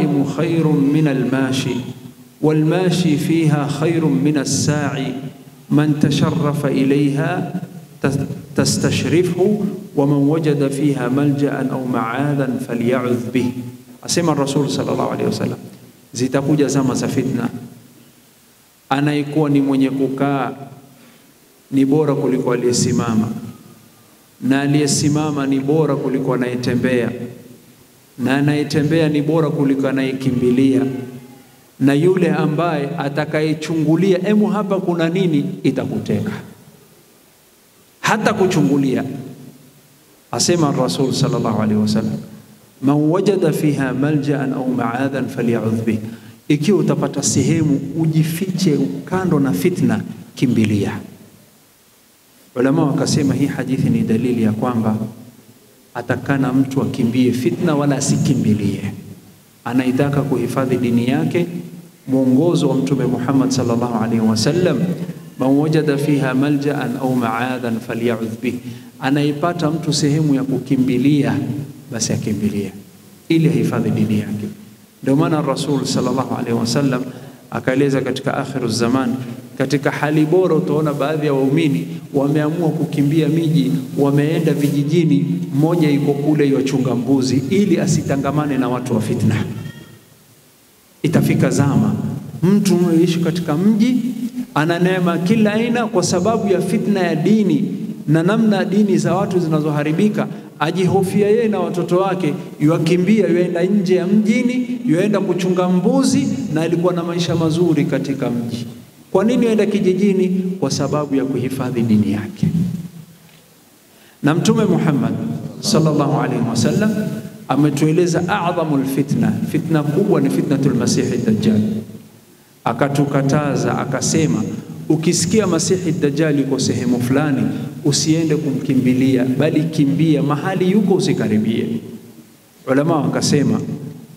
القائم خير من الماشي والماشي فيها خير من الساعي من تشرف إليها تستشرفه ومن وجد فيها ملجأ أو معاذا فليعذ به. Asema Rasul sallallahu alaihi wasallam, zitakuja zama za fitna, anayekuwa ni mwenye kukaa ni bora kuliko aliyesimama, na aliyesimama ni bora kuliko anayetembea, na anayetembea ni bora kuliko anayekimbilia, na yule ambaye atakayechungulia hapa kuna nini itakuteka, hata kuchungulia. Asema Rasul sallallahu alaihi wasallam, man wajada fiha malja'an au ma'adhan falya'udh bih. Ikiwa utapata sehemu ujifiche kando na fitna, kimbilia. Ulama wakasema hii hadithi ni dalili ya kwamba atakana mtu akimbie fitna wala asikimbilie. Anaitaka kuhifadhi dini yake, mwongozo wa Mtume Muhammad sallallahu alaihi wasallam, man wajada fiha malja'an au ma'adhan falya'udh bih. Anaipata mtu sehemu ya kukimbilia, basi akimbilia ili hifadhi dini yake. Ndio maana Rasul sallallahu alaihi wasallam akaeleza katika akhiru zaman, katika hali bora utaona baadhi ya waumini wameamua kukimbia miji, wameenda vijijini, mmoja yuko kule yachunga mbuzi ili asitangamane na watu wa fitna. Itafika zama mtu anaishi katika mji ana neema kila aina, kwa sababu ya fitna ya dini na namna dini za watu zinazoharibika, ajihofia yeye na watoto wake, yuakimbia yuenda nje ya mjini, yuenda kuchunga mbuzi, na alikuwa na maisha mazuri katika mji. Kwa nini yuenda kijijini? Kwa sababu ya kuhifadhi dini yake. Na Mtume Muhammad sallallahu alaihi wasallam ametueleza a'dhamul fitna, fitna kubwa ni fitnatul Masihi Dajjal. Akatukataza akasema, ukisikia Masihi Dajjal yuko sehemu fulani, usiende kumkimbilia, bali kimbia mahali yuko, usikaribie. Ulama wakasema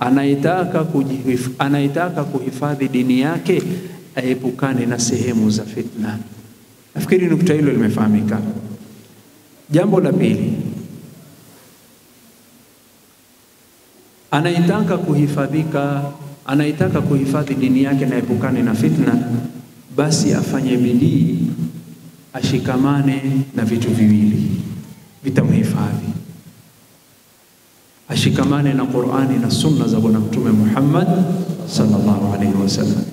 anayetaka kuhifadhi dini yake aepukane na sehemu za fitna. Nafikiri nukta hilo limefahamika. Jambo la pili, anayetaka kuhifadhi dini yake na aepukane na fitna, basi afanye bidii, ashikamane na vitu viwili vitamhifadhi. Ashikamane na Qur'ani na sunna za Bwana Mtume Muhammad sallallahu alaihi wasallam.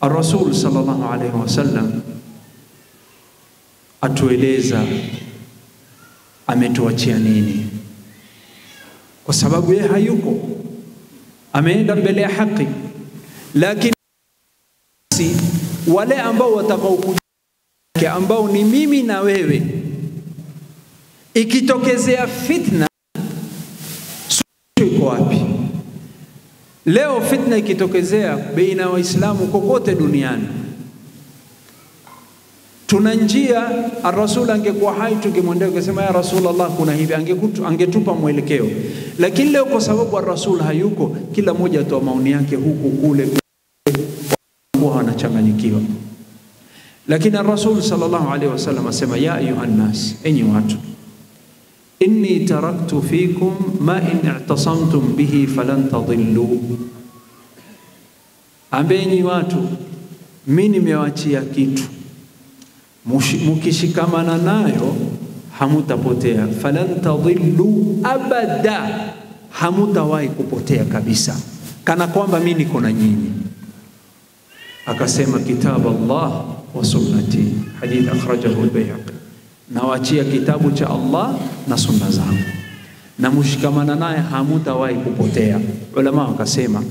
Ar-Rasul sallallahu alaihi wasallam atueleza ametuachia nini, kwa sababu yeye hayuko, ameenda mbele ya haki. Lakini wale ambao watakaokuja, ambao ni mimi na wewe, ikitokezea fitna, iko wapi? Leo fitna ikitokezea baina ya Waislamu kokote duniani, tuna njia. Ar-Rasul angekuwa hai tungemwendea kusema ya Rasulullah kuna hivi, angetupa mwelekeo. Lakini leo kwa sababu Ar-Rasul hayuko, kila mmoja atoa maoni yake huku kule, kwa wanachanganyikiwa. Lakini Ar-Rasul sallallahu alaihi wasallam asema, ya ayuhan nas, enyi watu, inni taraktu fikum ma in i'tasamtum bihi falan tadillu. Ambenyi watu, mimi nimewachia kitu, mukishikamana nayo hamutapotea. Falan tadillu abada, hamutawahi kupotea kabisa, kana kwamba mimi niko na nyinyi. Akasema kitab Allah wa sunnati, hadith akhrajahu al-Bayhaqi. Nawachia kitabu cha Allah na sunna zangu, na mshikamana naye hamutawahi kupotea. Ulama wakasema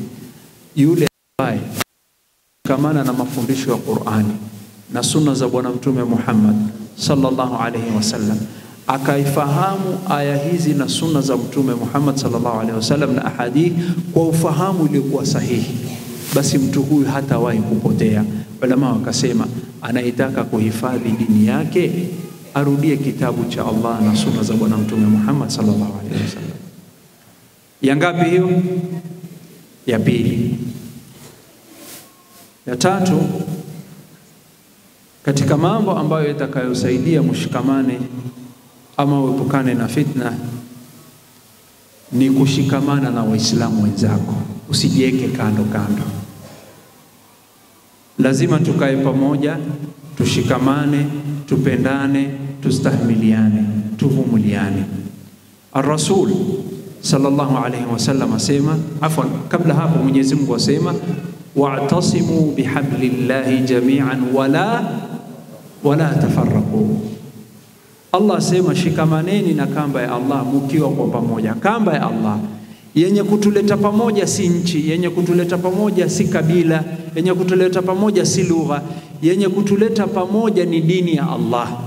yule ambaye kamana na mafundisho ya Qur'ani na sunna za Bwana Mtume Muhammad sallallahu alaihi wasallam, akaifahamu aya hizi na sunna za Mtume Muhammad sallallahu alaihi wasallam na ahadith kwa ufahamu uliokuwa sahihi, basi mtu huyu hatawahi kupotea. Ulama wakasema anaitaka kuhifadhi dini yake, arudie kitabu cha Allah na sunna za Bwana Mtume Muhammad sallallahu alaihi wasallam. Ya ngapi hiyo? Ya pili. Ya tatu, katika mambo ambayo yatakayosaidia mshikamane ama uepukane na fitna, ni kushikamana na Waislamu wenzako, usijiweke kando kando. Lazima tukae pamoja, tushikamane, tupendane, tustahimiliane, tuvumiliane. Ar-Rasul sallallahu alayhi wasallam asema, afwan, kabla hapo Mwenyezi Mungu asema wa'tasimu bihablillahi jami'an wala tafarraqu. Allah asema shikamaneni na kamba ya Allah mkiwa kwa pamoja. Kamba ya Allah yenye kutuleta pamoja si nchi, yenye kutuleta pamoja si kabila, yenye kutuleta pamoja si lugha, yenye kutuleta pamoja ni dini ya Allah.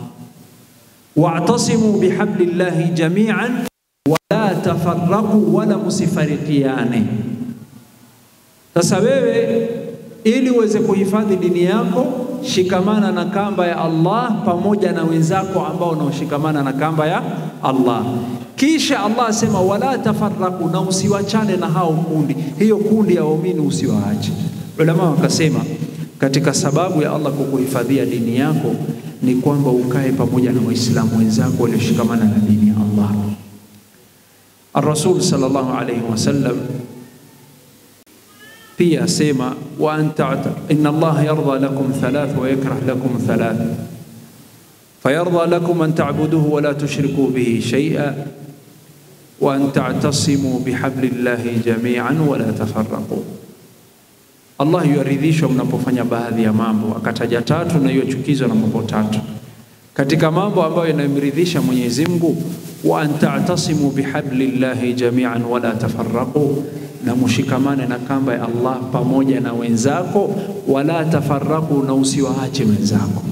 Wa'tasimu bihablillahi jami'an wala tafarraqu, wala musifarikiane. Sasa wewe ili uweze kuhifadhi dini yako, shikamana na kamba ya Allah pamoja na wenzako ambao wanaoshikamana na kamba ya Allah. Kisha Allah asema wala tafarraqu, na usiwachane na hao kundi, hiyo kundi ya waumini usiwaache. Ulama wakasema katika sababu ya Allah kukuhifadhia dini yako ni kwamba ukae pamoja na Waislamu wenzako walioshikamana na dini ya Allah. Ar-Rasul sallallahu alayhi wasallam pia asema wa anta inna Allah yarda lakum thalath wa yakrah lakum thalath, fayarda lakum an ta'buduhu wa la tushriku bihi shay'a wa an ta'tasimu bihablillahi jami'an wa la tafarraqu. Allah yuridhishwa mnapofanya baadhi ya mambo, akataja tatu na hiyo chukizwa na mambo tatu. Katika mambo ambayo yanamridhisha Mwenyezi Mungu, wa an ta'tasimu bihablillahi jami'an wa la tafarraqu, na mushikamane na kamba ya Allah pamoja na wenzako, wala tafarraqu, na usiwaache wenzako.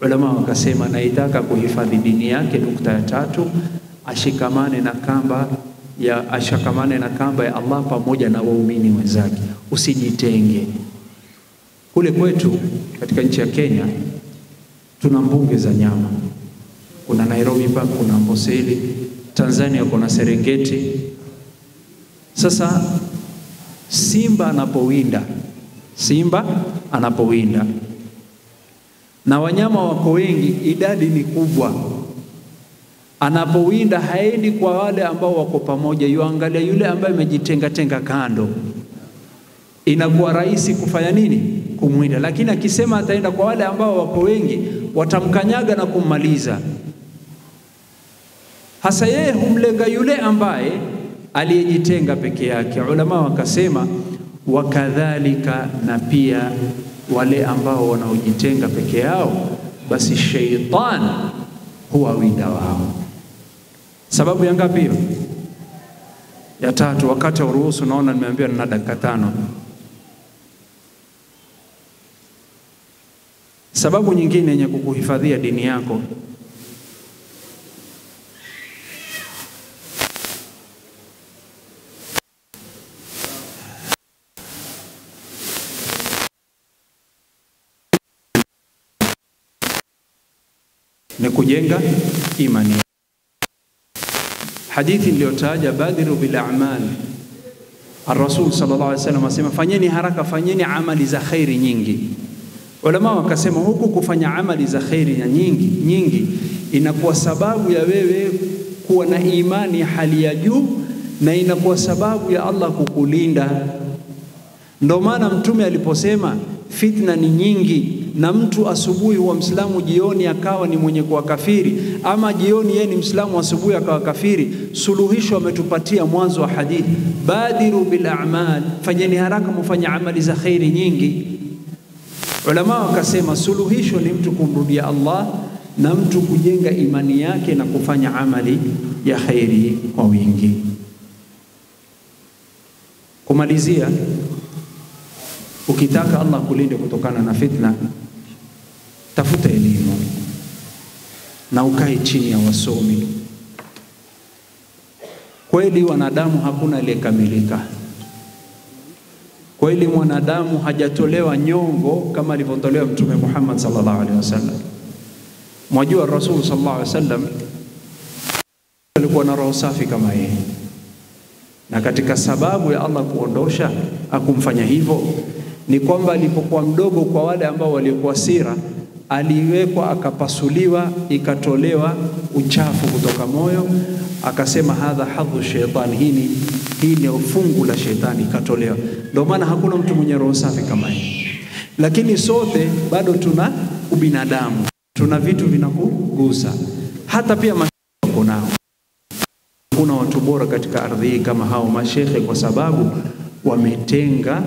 Ulama wakasema naitaka kuhifadhi dini yake, nukta ya tatu, ashikamane na kamba ya Allah pamoja na waumini wenzake, usijitenge. Kule kwetu katika nchi ya Kenya tuna mbuga za nyama. Kuna Nairobi Park, kuna Amboseli, Tanzania kuna Serengeti. Sasa simba anapowinda na wanyama wako wengi, idadi ni kubwa. Anapowinda haendi kwa wale ambao wako pamoja, yuangalia yule ambaye amejitenga kando. Inakuwa rahisi kufanya nini? Kumwinda. Lakini akisema ataenda kwa wale ambao wako wengi, watamkanyaga na kummaliza. Hasa yeye humlenga yule ambaye aliyejitenga peke yake. Ulama wakasema wakadhalika, na pia wale ambao wanaojitenga peke yao, basi shaitan huwa winda wao. Sababu ya ngapi hiyo? Ya tatu. Wakati wa ruhusu naona nimeambiwa nina dakika 5. Sababu nyingine yenye kukuhifadhia dini yako ni kujenga imani. Hadithi iliyotaja badiru bil a'mal, Ar-Rasul sallallahu alaihi wasallam asema fanyeni haraka, fanyeni amali za khairi nyingi. Ulama wakasema huku kufanya amali za khairi ya nyingi inakuwa sababu ya wewe kuwa na imani hali ya juu, na inakuwa sababu ya Allah kukulinda. Ndio maana Mtume aliposema fitna ni nyingi, na mtu asubuhi huwa Muislamu, jioni akawa ni mwenye kuwa kafiri, ama jioni yeye ni Muislamu, asubuhi akawa kafiri, suluhisho ametupatia mwanzo wa hadithi, badiru bil a'mal, fanyeni haraka mfanye amali za khairi nyingi. Ulama wakasema suluhisho ni mtu kumrudia Allah na mtu kujenga imani yake na kufanya amali ya khairi kwa wingi. Kumalizia, ukitaka Allah kulinde kutokana na fitna, tafuta elimu na ukae chini ya wasomi. Kweli wanadamu hakuna aliyekamilika. Kweli mwanadamu hajatolewa nyongo kama alivyotolewa Mtume Muhammad sallallahu alaihi wasallam. Mwajua Rasul sallallahu alaihi wasallam alikuwa na roho safi kama yeye, na katika sababu ya Allah kuondosha akumfanya hivyo ni kwamba alipokuwa mdogo, kwa wale ambao walikuwa sira, aliwekwa akapasuliwa, ikatolewa uchafu kutoka moyo, akasema hadha hadhu shaitani, hii ni ufungu la shetani, ikatolewa. Ndio maana hakuna mtu mwenye roho safi kama hii. Lakini sote bado tuna ubinadamu, tuna vitu vinakugusa. Hata pia mashehe nao, kuna watu bora katika ardhi hii kama hao mashehe, kwa sababu wametenga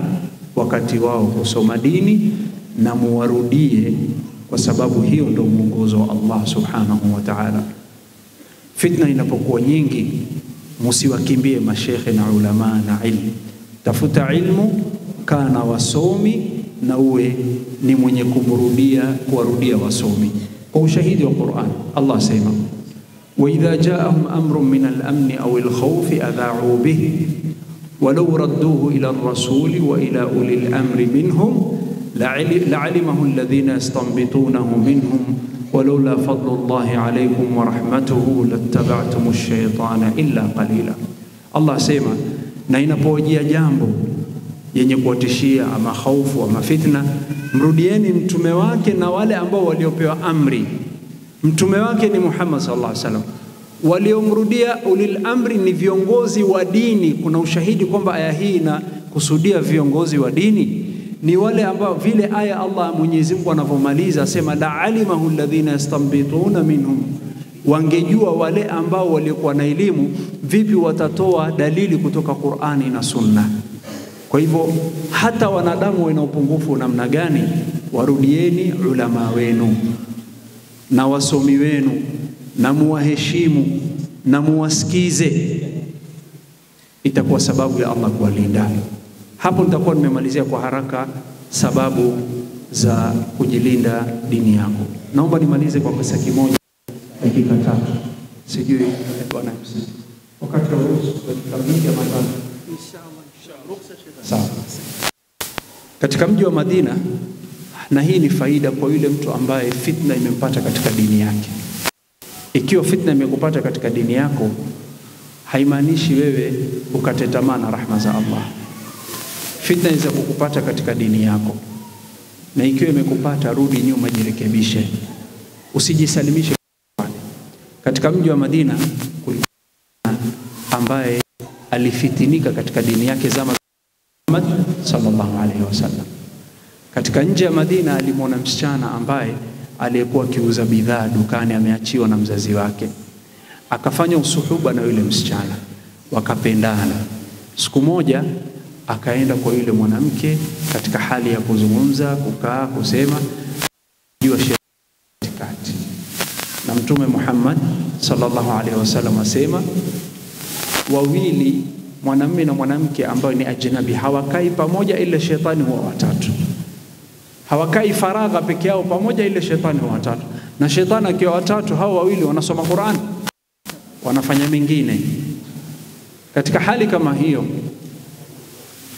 wakati wao kusoma dini, na muwarudie, kwa sababu hiyo ndio mwongozo wa Allah subhanahu wa ta'ala. Fitna inapokuwa nyingi, msiwakimbie mashehe na ulama na ilmu. Tafuta ilmu, kana wasomi, na uwe ni mwenye kuwarudia wasomi. Kwa ushahidi wa Qur'an, Allah sema wa idha ja'ahum amrun min al-amn aw al-khawf adha'u bihi walau radduhu ila ar-rasul wa ila uli al-amri minhum la'alimahu alladhina yastanbitunahu minhum ولولا فضل الله عليكم ورحمته لاتبعتم الشيطان إلا قليلا. Allah sema, na inapowajia jambo yenye kuwatishia ama hofu ama fitna, mrudieni mtume wake na wale ambao waliopewa amri. Mtume wake ni Muhammad sallallahu alaihi wasallam. Waliomrudia ulil amri ni viongozi wa dini. Kuna ushahidi kwamba aya hii inakusudia viongozi wa dini. Ni wale ambao, vile aya Allah Mwenyezi Mungu anavyomaliza asema la alimahu alladhina yastanbituna minhum, wangejua wale ambao walikuwa na elimu vipi watatoa dalili kutoka Qur'ani na Sunna. Kwa hivyo hata wanadamu wana upungufu namna gani, warudieni ulama wenu na wasomi wenu, na muwaheshimu na muwasikize, itakuwa sababu ya Allah kuwalinda. Hapo nitakuwa nimemalizia kwa haraka sababu za kujilinda dini yako. Naomba nimalize kwa kisa kimoja, dakika 3. Sijui bwana MC, wakati wa dakika 2 ama 3 sawa. Katika mji wa Madina, na hii ni faida kwa yule mtu ambaye fitna imempata katika dini yake. Ikiwa fitna imekupata katika dini yako, haimaanishi wewe ukate tamaa na rahma za Allah. Fitna inaweza kukupata katika dini yako, na ikiwa imekupata, rudi nyuma, jirekebishe, usijisalimishe. Katika mji wa Madina kulikuwa ambaye alifitinika katika dini yake zama Muhammad sallallahu alaihi wasallam. Katika nje ya Madina alimwona msichana ambaye aliyekuwa akiuza bidhaa dukani, ameachiwa na mzazi wake. Akafanya usuhuba na yule msichana, wakapendana. Siku moja akaenda kwa yule mwanamke katika hali ya kuzungumza, kukaa, kusema, jua katikati. Na Mtume Muhammad sallallahu alaihi wasallam asema, wawili, mwanamume na mwanamke ambao ni ajnabi, hawakai pamoja ila shetani huwa watatu. Hawakai faragha peke yao pamoja ila shetani huwa watatu. Na shetani akiwa watatu, hao wawili wanasoma Qur'an, wanafanya mengine. Katika hali kama hiyo,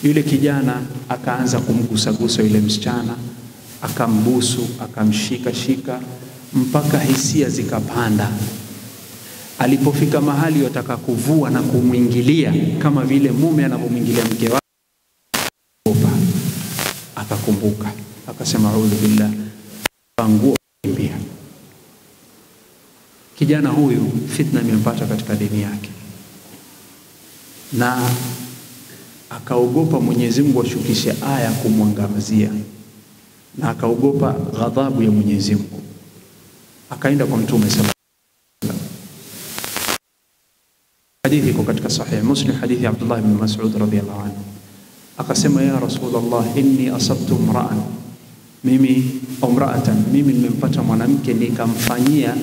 yule kijana akaanza kumgusagusa yule msichana, akambusu, akamshika mpaka hisia zikapanda. Alipofika mahali wataka kuvua na kumwingilia kama vile mume anapomwingilia mke wake, akakumbuka, akasema a'udhu billah, panguo kimbia. Kijana huyu fitna imempata katika dini yake, na akaogopa Mwenyezi Mungu ashukishe aya kumwangamizia, na akaogopa ghadhabu ya Mwenyezi Mungu. Akaenda kwa Mtume sallallahu alaihi wasallam. Hadithi iko katika Sahih Muslim, hadithi ya Abdullah ibn Mas'ud radhiyallahu anhu. Akasema, ya Rasulullah, inni asabtu imra'an, mimi nimempata mwanamke nikamfanyia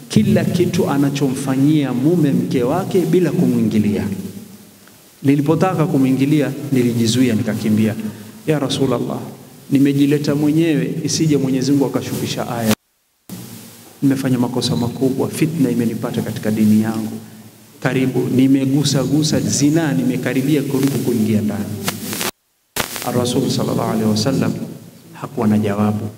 kila kitu anachomfanyia mume mke wake bila kumwingilia. Nilipotaka kumwingilia nilijizuia, nikakimbia. Ya Rasulullah, nimejileta mwenyewe, isije Mwenyezi Mungu akashukisha aya. Nimefanya makosa makubwa, fitna imenipata katika dini yangu. Karibu nimegusa zina, nimekaribia kuingia ndani. Ar-Rasul sallallahu alaihi wasallam hakuwa na jawabu.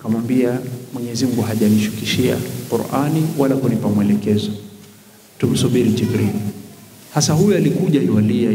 Akamwambia, Mwenyezi Mungu hajanishukishia Qur'ani wala kunipa mwelekezo, tumsubiri Jibril. Hasa huyu alikuja yualia